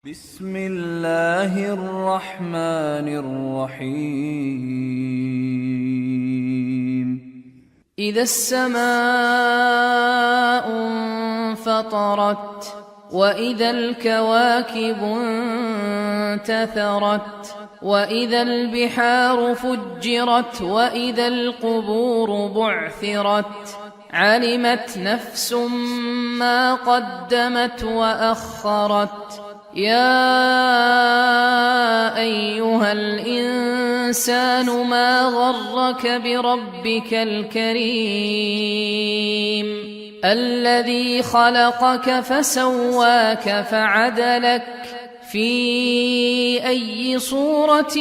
بسم الله الرحمن الرحيم إذا السماء انفطرت وإذا الكواكب انتثرت وإذا البحار فجرت وإذا القبور بعثرت علمت نفس ما قدمت وأخرت يا أيها الإنسان ما غرك بربك الكريم الذي خلقك فسواك فعدلك في أي صورة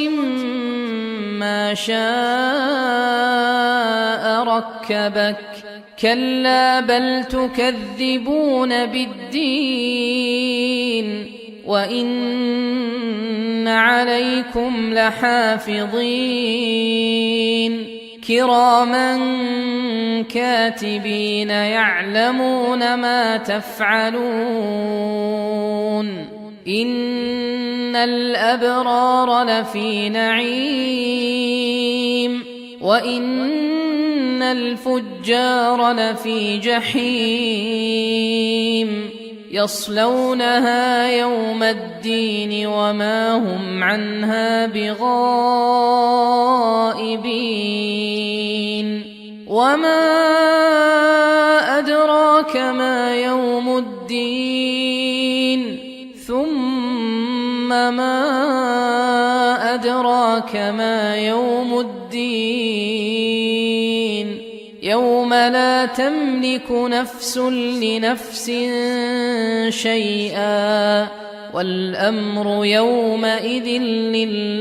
ما شاء ركبك كلا بل تكذبون بالدين وإن عليكم لحافظين كراما كاتبين يعلمون ما تفعلون إن الأبرار لفي نعيم وإن الفجار لفي جحيم يصلونها يوم الدين وما هم عنها بغائبين وما أدراك ما يوم الدين ثم ما أدراك ما يوم الدين يوم لا تملك نفس لنفس شيئا والأمر يومئذ لله